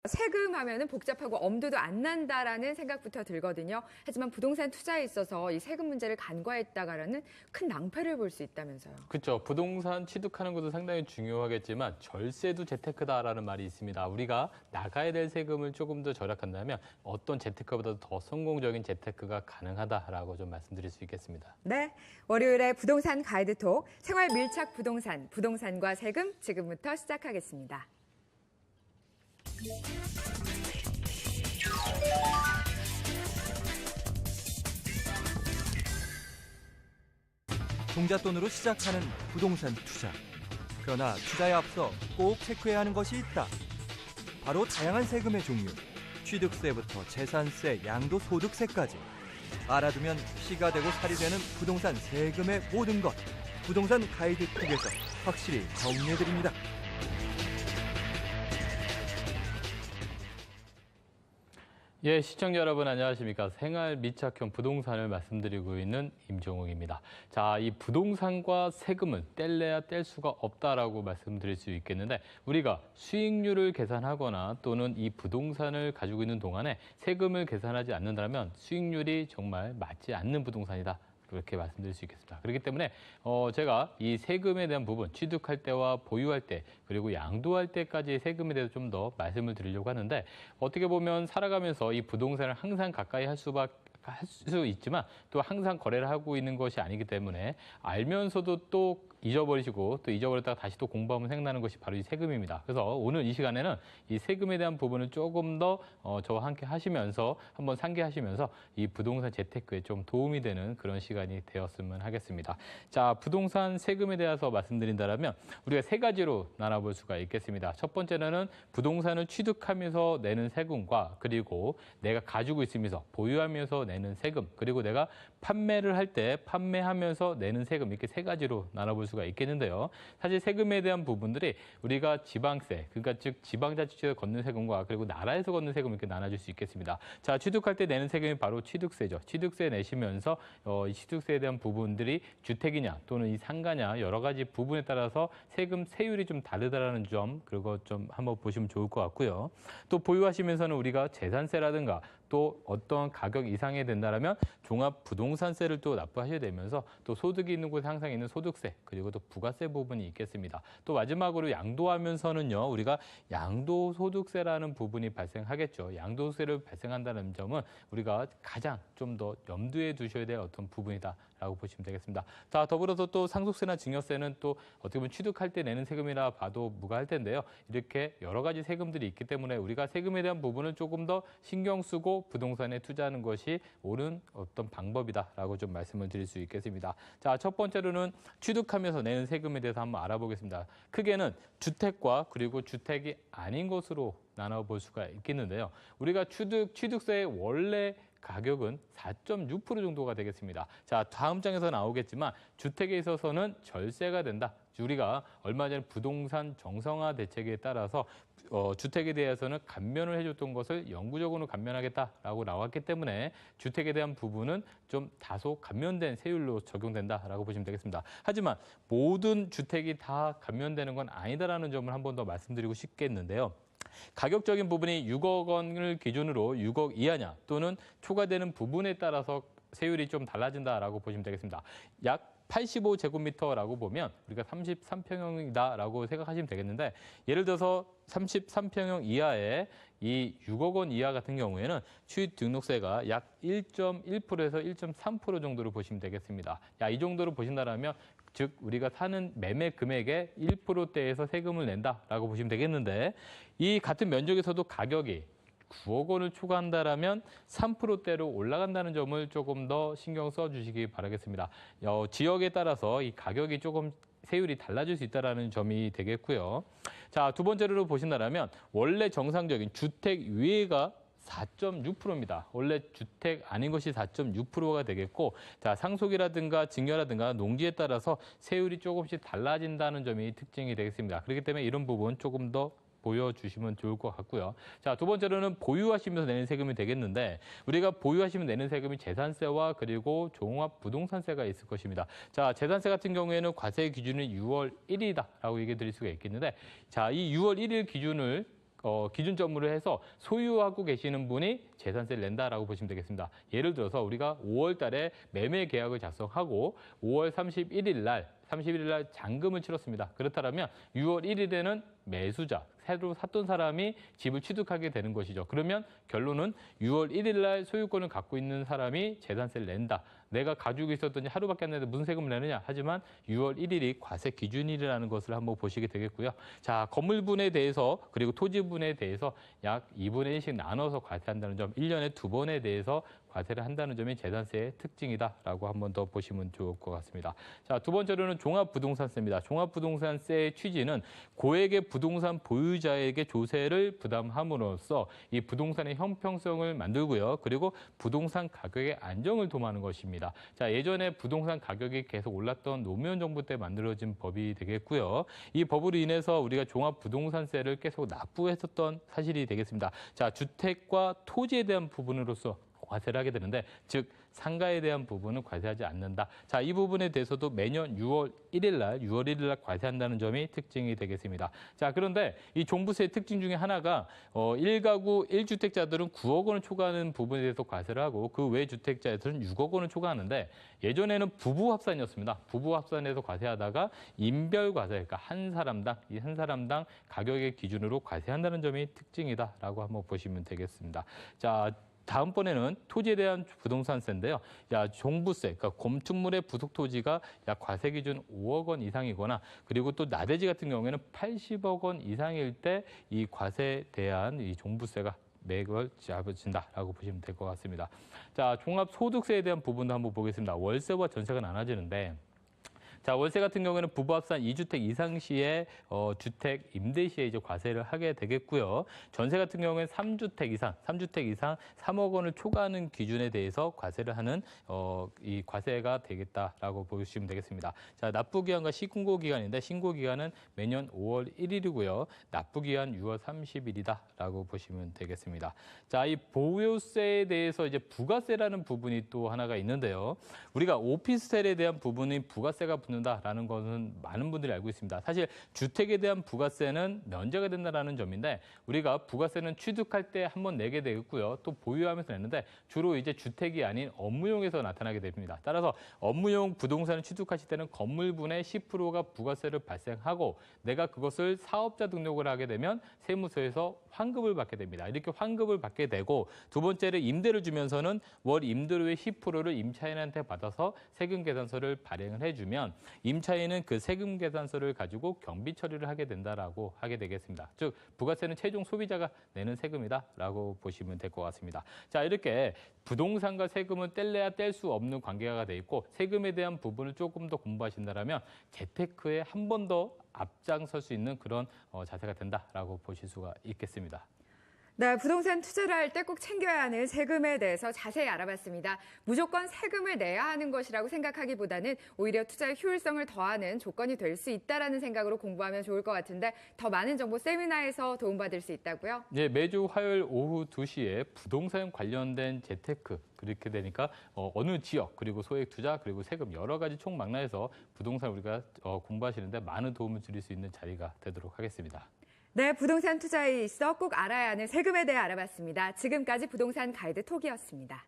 세금 하면은 복잡하고 엄두도 안 난다라는 생각부터 들거든요. 하지만 부동산 투자에 있어서 이 세금 문제를 간과했다가는 큰 낭패를 볼 수 있다면서요. 그렇죠. 부동산 취득하는 것도 상당히 중요하겠지만 절세도 재테크다라는 말이 있습니다. 우리가 나가야 될 세금을 조금 더 절약한다면 어떤 재테크보다도 더 성공적인 재테크가 가능하다라고 좀 말씀드릴 수 있겠습니다. 네, 월요일에 부동산 가이드톡 생활 밀착 부동산, 부동산과 세금 지금부터 시작하겠습니다. 종잣돈으로 시작하는 부동산 투자. 그러나 투자에 앞서 꼭 체크해야 하는 것이 있다. 바로 다양한 세금의 종류. 취득세부터 재산세, 양도소득세까지. 알아두면 피가 되고 살이 되는 부동산 세금의 모든 것. 부동산 가이드톡에서 확실히 정리해드립니다. 예, 시청자 여러분 안녕하십니까. 생활 밀착형 부동산을 말씀드리고 있는 임종욱입니다. 자, 이 부동산과 세금을 뗄래야 뗄 수가 없다라고 말씀드릴 수 있겠는데 우리가 수익률을 계산하거나 또는 이 부동산을 가지고 있는 동안에 세금을 계산하지 않는다면 수익률이 정말 맞지 않는 부동산이다. 그렇게 말씀드릴 수 있겠습니다. 그렇기 때문에 제가 이 세금에 대한 부분, 취득할 때와 보유할 때, 그리고 양도할 때까지 세금에 대해서 좀 더 말씀을 드리려고 하는데 어떻게 보면 살아가면서 이 부동산을 항상 가까이 할 수 있지만 또 항상 거래를 하고 있는 것이 아니기 때문에 알면서도 또 잊어버리시고 또 잊어버렸다가 다시 또 공부하면 생각나는 것이 바로 이 세금입니다. 그래서 오늘 이 시간에는 이 세금에 대한 부분을 조금 더 저와 함께 하시면서 한번 상기하시면서 이 부동산 재테크에 좀 도움이 되는 그런 시간이 되었으면 하겠습니다. 자, 부동산 세금에 대해서 말씀드린다면 우리가 세 가지로 나눠볼 수가 있겠습니다. 첫 번째는 부동산을 취득하면서 내는 세금과 그리고 내가 가지고 있으면서 보유하면서 내는 세금, 그리고 내가 판매를 할 때 판매하면서 내는 세금, 이렇게 세 가지로 나눠볼 수가 있겠는데요. 사실 세금에 대한 부분들이 우리가 지방세, 그러니까 즉 지방자치제에서 걷는 세금과 그리고 나라에서 걷는 세금 이렇게 나눠질 수 있겠습니다. 자, 취득할 때 내는 세금이 바로 취득세죠. 취득세 내시면서 이 취득세에 대한 부분들이 주택이냐 또는 이 상가냐 여러 가지 부분에 따라서 세금 세율이 좀 다르다라는 점, 그리고 좀 한번 보시면 좋을 것 같고요. 또 보유하시면서는 우리가 재산세라든가 또 어떤 가격 이상이 된다면 종합부동산세를 또 납부하셔야 되면서 또 소득이 있는 곳에 항상 있는 소득세, 그리고 또 부가세 부분이 있겠습니다. 또 마지막으로 양도하면서는요, 우리가 양도소득세라는 부분이 발생하겠죠. 양도세를 발생한다는 점은 우리가 가장 좀 더 염두에 두셔야 될 어떤 부분이다라고 보시면 되겠습니다. 자, 더불어서 또 상속세나 증여세는 또 어떻게 보면 취득할 때 내는 세금이라 봐도 무가할 텐데요. 이렇게 여러 가지 세금들이 있기 때문에 우리가 세금에 대한 부분을 조금 더 신경 쓰고 부동산에 투자하는 것이 옳은 어떤 방법이다라고 좀 말씀을 드릴 수 있겠습니다. 자, 첫 번째로는 취득하면서 내는 세금에 대해서 한번 알아보겠습니다. 크게는 주택과 그리고 주택이 아닌 것으로 나눠볼 수가 있겠는데요. 우리가 취득세의 원래 가격은 4.6% 정도가 되겠습니다. 자, 다음 장에서 나오겠지만 주택에 있어서는 절세가 된다. 우리가 얼마 전에 부동산 정상화 대책에 따라서 주택에 대해서는 감면을 해줬던 것을 영구적으로 감면하겠다라고 나왔기 때문에 주택에 대한 부분은 좀 다소 감면된 세율로 적용된다라고 보시면 되겠습니다. 하지만 모든 주택이 다 감면되는 건 아니다라는 점을 한 번 더 말씀드리고 싶겠는데요. 가격적인 부분이 6억 원을 기준으로 6억 이하냐 또는 초과되는 부분에 따라서 세율이 좀 달라진다라고 보시면 되겠습니다. 약 85제곱미터라고 보면 우리가 33평형이다라고 생각하시면 되겠는데 예를 들어서 33평형 이하의 이 6억 원 이하 같은 경우에는 취득등록세가 약 1.1%에서 1.3% 정도로 보시면 되겠습니다. 이 정도로 보신다면 즉 우리가 사는 매매 금액의 1%대에서 세금을 낸다라고 보시면 되겠는데 이 같은 면적에서도 가격이 9억 원을 초과한다라면 3%대로 올라간다는 점을 조금 더 신경 써주시기 바라겠습니다. 지역에 따라서 이 가격이 조금 세율이 달라질 수 있다는 점이 되겠고요. 자, 두 번째로 보신다면 원래 정상적인 주택 위에가 4.6%입니다. 원래 주택 아닌 것이 4.6%가 되겠고, 자, 상속이라든가 증여라든가 농지에 따라서 세율이 조금씩 달라진다는 점이 특징이 되겠습니다. 그렇기 때문에 이런 부분 조금 더 보여주시면 좋을 것 같고요. 자, 두 번째로는 보유하시면서 내는 세금이 되겠는데 우리가 보유하시면 내는 세금이 재산세와 그리고 종합부동산세가 있을 것입니다. 자, 재산세 같은 경우에는 과세 기준이 6월 1일이다라고 얘기해 드릴 수가 있겠는데 자, 이 6월 1일 기준을 기준점으로 해서 소유하고 계시는 분이 재산세를 낸다라고 보시면 되겠습니다. 예를 들어서 우리가 5월 달에 매매 계약을 작성하고 5월 31일 날 잔금을 치렀습니다. 그렇다면 6월 1일에는 매수자, 새로 샀던 사람이 집을 취득하게 되는 것이죠. 그러면 결론은 6월 1일 날 소유권을 갖고 있는 사람이 재산세를 낸다. 내가 가지고 있었더니 하루밖에 안 내는데 무슨 세금을 내느냐? 하지만 6월 1일이 과세 기준일이라는 것을 한번 보시게 되겠고요. 자, 건물분에 대해서 그리고 토지분에 대해서 약 2분의 1씩 나눠서 과세한다는 점, 1년에 2번에 대해서 과세를 한다는 점이 재산세의 특징이다라고 한번 더 보시면 좋을 것 같습니다. 자, 두 번째로는 종합부동산세입니다. 종합부동산세의 취지는 고액의 부동산 보유자에게 조세를 부담함으로써 이 부동산의 형평성을 만들고요. 그리고 부동산 가격의 안정을 도모하는 것입니다. 자, 예전에 부동산 가격이 계속 올랐던 노무현 정부 때 만들어진 법이 되겠고요. 이 법으로 인해서 우리가 종합부동산세를 계속 납부했었던 사실이 되겠습니다. 자, 주택과 토지에 대한 부분으로서 과세를 하게 되는데, 즉 상가에 대한 부분은 과세하지 않는다. 자, 이 부분에 대해서도 매년 6월 1일 날 과세한다는 점이 특징이 되겠습니다. 자, 그런데 이 종부세의 특징 중에 하나가 1가구 1주택자들은 9억 원을 초과하는 부분에 대해서 과세를 하고 그 외 주택자들은 6억 원을 초과하는데, 예전에는 부부 합산이었습니다. 부부 합산에서 과세하다가 인별 과세, 그러니까 한 사람당 가격의 기준으로 과세한다는 점이 특징이다라고 한번 보시면 되겠습니다. 자, 다음번에는 토지에 대한 부동산세인데요. 종부세, 그러니까 건축물의 부속 토지가 약 과세 기준 5억 원 이상이거나, 그리고 또 나대지 같은 경우에는 80억 원 이상일 때 이 과세에 대한 이 종부세가 매월 지급된다라고 보시면 될 것 같습니다. 자, 종합소득세에 대한 부분도 한번 보겠습니다. 월세와 전세가 나눠지는데, 자, 월세 같은 경우에는 부부 합산 2주택 이상 시에 주택 임대 시에 이제 과세를 하게 되겠고요. 전세 같은 경우에는 3주택 이상 3억 원을 초과하는 기준에 대해서 과세를 하는 이 과세가 되겠다라고 보시면 되겠습니다. 자, 납부 기간과 신고 기간인데, 신고 기간은 매년 5월 1일이고요. 납부 기간 6월 30일이다라고 보시면 되겠습니다. 자, 이 보유세에 대해서 이제 부가세라는 부분이 또 하나가 있는데요. 우리가 오피스텔에 대한 부분이 부가세가 붙는다라는 것은 많은 분들이 알고 있습니다. 사실 주택에 대한 부가세는 면제가 된다라는 점인데, 우리가 부가세는 취득할 때 한번 내게 되겠고요. 또 보유하면서 내는데 주로 이제 주택이 아닌 업무용에서 나타나게 됩니다. 따라서 업무용 부동산을 취득하실 때는 건물분의 10%가 부가세를 발생하고, 내가 그것을 사업자 등록을 하게 되면 세무서에서 환급을 받게 됩니다. 이렇게 환급을 받게 되고, 두 번째로 임대를 주면서는 월 임대료의 10%를 임차인한테 받아서 세금 계산서를 발행을 해주면 임차인은 그 세금 계산서를 가지고 경비 처리를 하게 된다라고 하게 되겠습니다. 즉, 부가세는 최종 소비자가 내는 세금이다라고 보시면 될 것 같습니다. 자, 이렇게 부동산과 세금은 뗄래야 뗄 수 없는 관계가 돼 있고, 세금에 대한 부분을 조금 더 공부하신다면 재테크에 한 번 더 앞장설 수 있는 그런 자세가 된다라고 보실 수가 있겠습니다. 네, 부동산 투자를 할 때 꼭 챙겨야 하는 세금에 대해서 자세히 알아봤습니다. 무조건 세금을 내야 하는 것이라고 생각하기보다는 오히려 투자의 효율성을 더하는 조건이 될 수 있다는 생각으로 공부하면 좋을 것 같은데, 더 많은 정보 세미나에서 도움받을 수 있다고요? 네, 매주 화요일 오후 2시에 부동산 관련된 재테크, 그렇게 되니까 어느 지역, 그리고 소액 투자, 그리고 세금 여러 가지 총망라해서 부동산 우리가 공부하시는데 많은 도움을 드릴 수 있는 자리가 되도록 하겠습니다. 네, 부동산 투자에 있어 꼭 알아야 하는 세금에 대해 알아봤습니다. 지금까지 부동산 가이드 톡이었습니다.